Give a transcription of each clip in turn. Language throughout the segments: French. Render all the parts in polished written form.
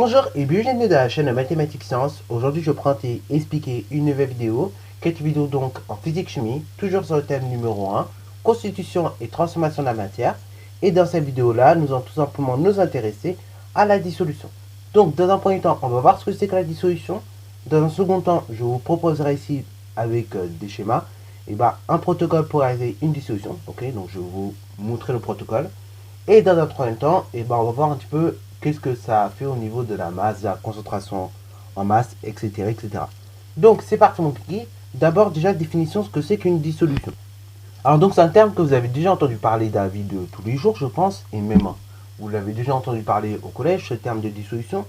Bonjour et bienvenue dans la chaîne Mathématiques Sciences. Aujourd'hui je prends et expliquer une nouvelle vidéo. Cette vidéo donc en physique-chimie, toujours sur le thème numéro 1, constitution et transformation de la matière. Et dans cette vidéo là, nous allons tout simplement nous intéresser à la dissolution. Donc dans un premier temps, on va voir ce que c'est que la dissolution. Dans un second temps, je vous proposerai ici avec des schémas un protocole pour réaliser une dissolution. Ok, donc je vais vous montrer le protocole. Et dans un troisième temps, on va voir un petit peu qu'est-ce que ça a fait au niveau de la masse, de la concentration en masse, etc. etc. Donc c'est parti mon kiki. D'abord déjà définition ce que c'est qu'une dissolution. Alors donc c'est un terme que vous avez déjà entendu parler dans la vie de tous les jours je pense, et même vous l'avez déjà entendu parler au collège, ce terme de dissolution,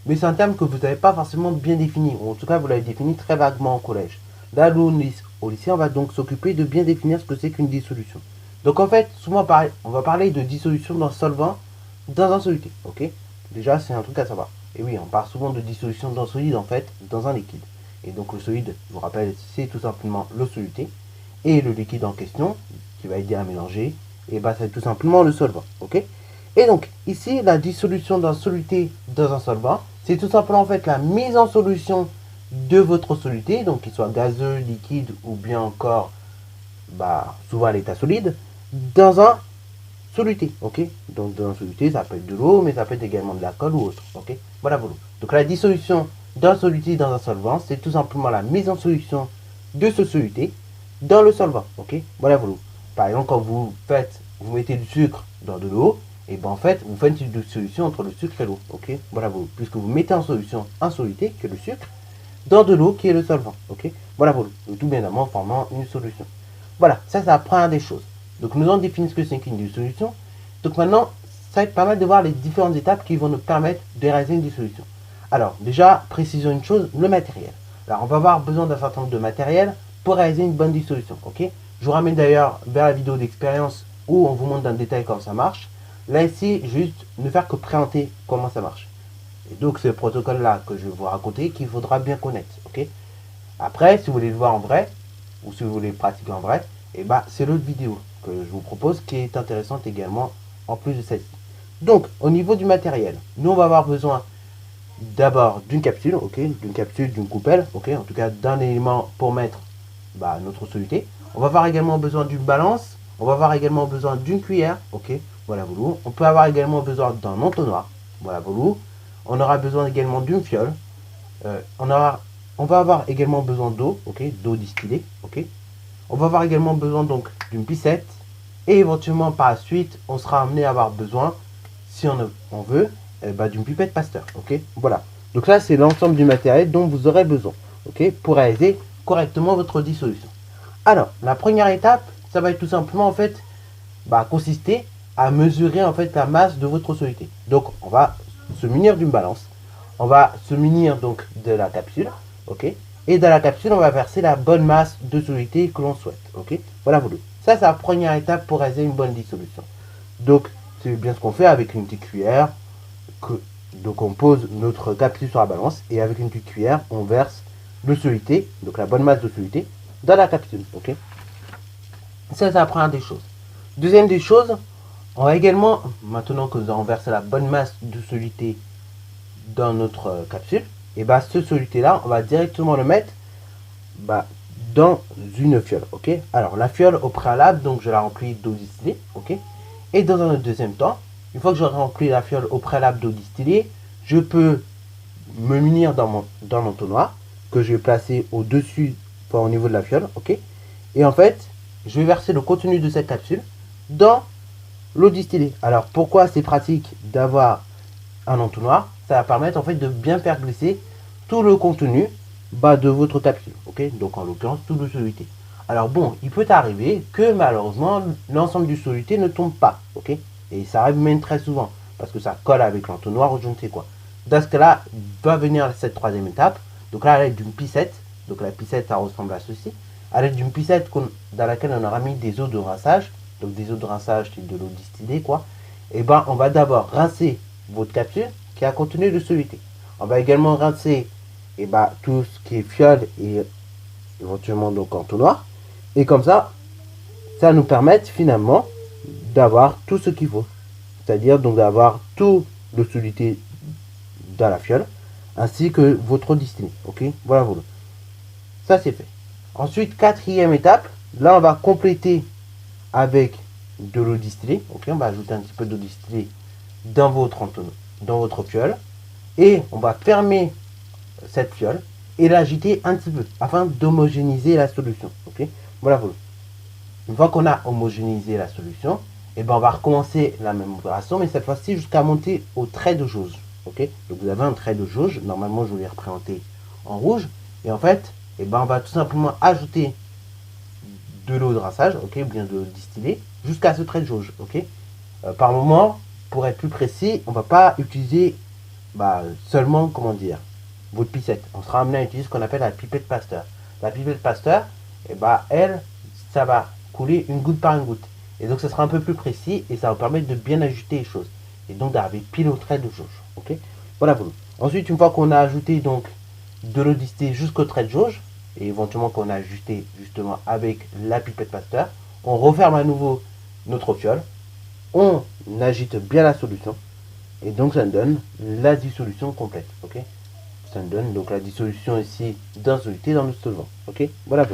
mais c'est un terme que vous n'avez pas forcément bien défini, ou en tout cas vous l'avez défini très vaguement au collège. Là au lycée on va donc s'occuper de bien définir ce que c'est qu'une dissolution. Donc en fait, souvent on va parler de dissolution d'un solvant dans un soluté, ok. Déjà c'est un truc à savoir. Et oui, on parle souvent de dissolution d'un solide en fait, dans un liquide. Et donc le solide, je vous rappelle, c'est tout simplement le soluté. Et le liquide en question, qui va aider à mélanger, et c'est tout simplement le solvant, ok. Et donc ici, la dissolution d'un soluté dans un solvant, c'est tout simplement en fait la mise en solution de votre soluté, donc qu'il soit gazeux, liquide ou bien encore souvent à l'état solide, dans un soluté, ok. Donc dans un soluté, ça peut être de l'eau, mais ça peut être également de l'alcool ou autre, ok. Voilà. Donc la dissolution d'un soluté dans un solvant, c'est tout simplement la mise en solution de ce soluté dans le solvant, ok. Voilà. Par exemple, quand vous mettez du sucre dans de l'eau, et en fait, vous faites une dissolution entre le sucre et l'eau, ok. Voilà. Puisque vous mettez en solution un soluté, qui est le sucre, dans de l'eau, qui est le solvant, ok. Voilà. Tout bien évidemment formant une solution. Voilà, ça la première des choses. Donc nous avons défini ce que c'est qu'une dissolution. Donc maintenant, ça va être pas mal de voir les différentes étapes qui vont nous permettre de réaliser une dissolution. Alors déjà, précisons une chose, le matériel. Alors on va avoir besoin d'un certain nombre de matériel pour réaliser une bonne dissolution, ok. Je vous ramène d'ailleurs vers la vidéo d'expérience où on vous montre dans le détail comment ça marche. Là ici, juste ne faire que présenter comment ça marche. Et donc c'est le protocole là que je vais vous raconter qu'il faudra bien connaître, ok. Après, si vous voulez le voir en vrai, ou si vous voulez pratiquer en vrai, c'est l'autre vidéo que je vous propose qui est intéressante également en plus de celle-ci. Donc au niveau du matériel, nous on va avoir besoin d'abord d'une capsule, ok, d'une coupelle, ok, en tout cas d'un élément pour mettre notre soluté. On va avoir également besoin d'une balance, on va avoir également besoin d'une cuillère, ok, voilà. On peut avoir également besoin d'un entonnoir, voilà. On aura besoin également d'une fiole, on va avoir également besoin d'eau, ok, d'eau distillée, ok. On va avoir également besoin donc d'une pipette et éventuellement par la suite, on sera amené à avoir besoin, si on veut, d'une pipette Pasteur, ok. Voilà. Donc là, c'est l'ensemble du matériel dont vous aurez besoin, ok, pour réaliser correctement votre dissolution. Alors, la première étape, ça va être tout simplement en fait, consister à mesurer en fait la masse de votre soluté. Donc, on va se munir d'une balance. On va se munir donc de la capsule, ok. Et dans la capsule, on va verser la bonne masse de soluté que l'on souhaite, ok. Voilà. Ça, c'est la première étape pour réaliser une bonne dissolution. Donc, c'est bien ce qu'on fait avec une petite cuillère. Donc, on pose notre capsule sur la balance et avec une petite cuillère, on verse le soluté, donc la bonne masse de soluté, dans la capsule, ok. Ça, c'est la première des choses. Deuxième des choses, on va également, maintenant que nous avons versé la bonne masse de soluté dans notre capsule, et ce soluté là on va directement le mettre dans une fiole, ok. Alors la fiole au préalable, donc je la remplis d'eau distillée, ok. Et dans un deuxième temps, une fois que j'aurai rempli la fiole au préalable d'eau distillée, je peux me munir dans l'entonnoir que je vais placer au dessus, au niveau de la fiole, ok. Et en fait, je vais verser le contenu de cette capsule dans l'eau distillée. Alors pourquoi c'est pratique d'avoir un entonnoir? Ça va permettre en fait de bien faire glisser tout le contenu de votre capsule, ok. Donc en l'occurrence tout le soluté. Alors bon, il peut arriver que malheureusement l'ensemble du soluté ne tombe pas, ok. Et ça arrive même très souvent parce que ça colle avec l'entonnoir ou je ne sais quoi. Dans ce cas-là, va venir cette troisième étape. Donc là, à l'aide d'une pipette, donc la pipette ça ressemble à ceci. À l'aide d'une pipette dans laquelle on aura mis des eaux de rinçage, donc des eaux de rinçage c'est de l'eau distillée quoi. Et on va d'abord rincer votre capsule qui a contenu de soluté. On va également rincer tout ce qui est fiole et éventuellement donc entonnoir. Et comme ça nous permet finalement d'avoir tout ce qu'il faut. C'est-à-dire donc d'avoir tout le soluté dans la fiole, ainsi que votre eau distillée. Ok, voilà, voilà. Ça c'est fait. Ensuite, quatrième étape, là on va compléter avec de l'eau distillée. Ok, on va ajouter un petit peu d'eau distillée dans votre fiole. Et on va fermer cette fiole et l'agiter un petit peu afin d'homogénéiser la solution. Ok, voilà, voilà. Une fois qu'on a homogénéisé la solution, et ben on va recommencer la même opération, mais cette fois-ci jusqu'à monter au trait de jauge. Ok, donc vous avez un trait de jauge. Normalement, je vous l'ai représenté en rouge. Et en fait, et ben on va tout simplement ajouter de l'eau de rinçage, ok, ou bien de l'eau distillée, jusqu'à ce trait de jauge. Ok, par moment, pour être plus précis, on va pas utiliser seulement, comment dire, votre pipette. On sera amené à utiliser ce qu'on appelle la pipette Pasteur. La pipette Pasteur, et elle, ça va couler une goutte par une goutte. Et donc, ça sera un peu plus précis et ça va vous permettre de bien ajuster les choses. Et donc, d'arriver pile au trait de jauge. Ok, voilà, voilà. Ensuite, une fois qu'on a ajouté donc de l'eau distillée jusqu'au trait de jauge, et éventuellement qu'on a ajusté justement avec la pipette Pasteur, on referme à nouveau notre fiole, on agite bien la solution, et donc ça nous donne la dissolution complète. Ok, ça nous donne donc la dissolution ici d'un soluté dans le solvant. Ok, voilà.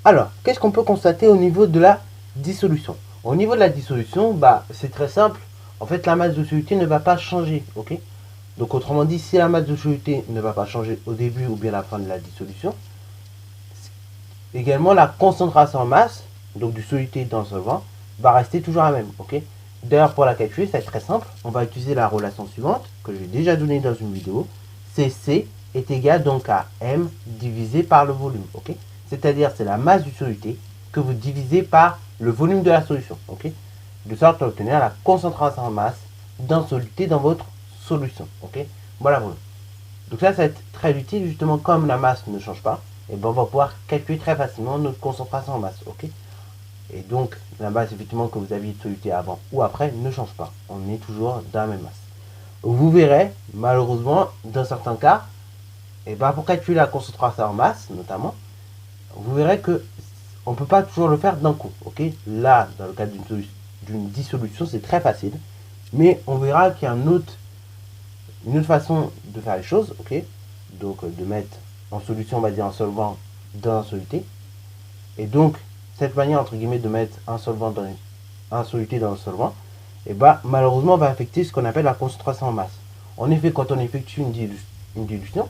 Alors, qu'est-ce qu'on peut constater au niveau de la dissolution? Au niveau de la dissolution, c'est très simple. En fait, la masse de soluté ne va pas changer. Ok, donc autrement dit, si la masse de soluté ne va pas changer au début ou bien à la fin de la dissolution, également la concentration en masse, donc du soluté dans le solvant, va rester toujours la même. Ok, d'ailleurs, pour la calculer, ça va être très simple. On va utiliser la relation suivante que j'ai déjà donnée dans une vidéo. CC est égal donc à M divisé par le volume. Ok, c'est-à-dire c'est la masse du soluté que vous divisez par le volume de la solution. Ok, de sorte à obtenir la concentration en masse d'un soluté dans votre solution. Ok, voilà, voilà. Donc ça va être très utile justement, comme la masse ne change pas, et on va pouvoir calculer très facilement notre concentration en masse. Ok, et donc la masse effectivement que vous aviez de soluté avant ou après ne change pas. On est toujours dans la même masse. Vous verrez malheureusement dans certains cas, et pour calculer la concentration en masse notamment, vous verrez que on ne peut pas toujours le faire d'un coup. Ok, là dans le cas d'une dissolution c'est très facile, mais on verra qu'il y a une autre façon de faire les choses. Ok, donc de mettre en solution, on va dire un solvant dans un soluté, et donc cette manière entre guillemets de mettre un solvant dans un soluté dans un solvant, et malheureusement va affecter ce qu'on appelle la concentration en masse. En effet, quand on effectue une dilution,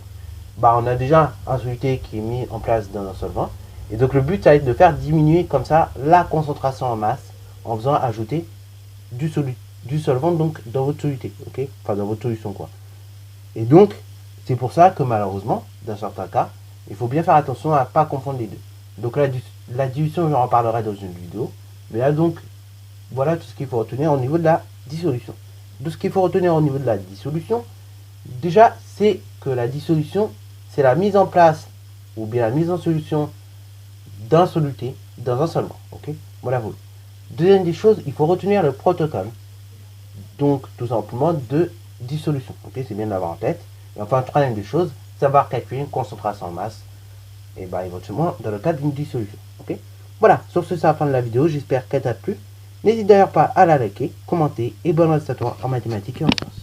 on a déjà un soluté qui est mis en place dans un solvant, et donc le but ça va être de faire diminuer comme ça la concentration en masse en faisant ajouter du solvant donc dans votre soluté. Ok, enfin dans votre solution quoi. Et donc c'est pour ça que malheureusement dans certains cas il faut bien faire attention à ne pas confondre les deux. Donc la dilution, j'en reparlerai dans une vidéo, mais là donc voilà tout ce qu'il faut retenir au niveau de la dissolution. Tout ce qu'il faut retenir au niveau de la dissolution, déjà c'est que la dissolution c'est la mise en place ou bien la mise en solution d'un soluté dans un solvant. Ok, voilà, vous. Deuxième des choses, il faut retenir le protocole, donc tout simplement de dissolution. Ok, c'est bien d'avoir en tête. Et enfin, troisième des choses, savoir calculer une concentration en masse, et éventuellement dans le cadre d'une dissolution. Ok, voilà, sur ce, c'est la fin de la vidéo. J'espère qu'elle t'a plu. N'hésite d'ailleurs pas à la liker, commenter et bonne reste à toi en mathématiques et en sciences.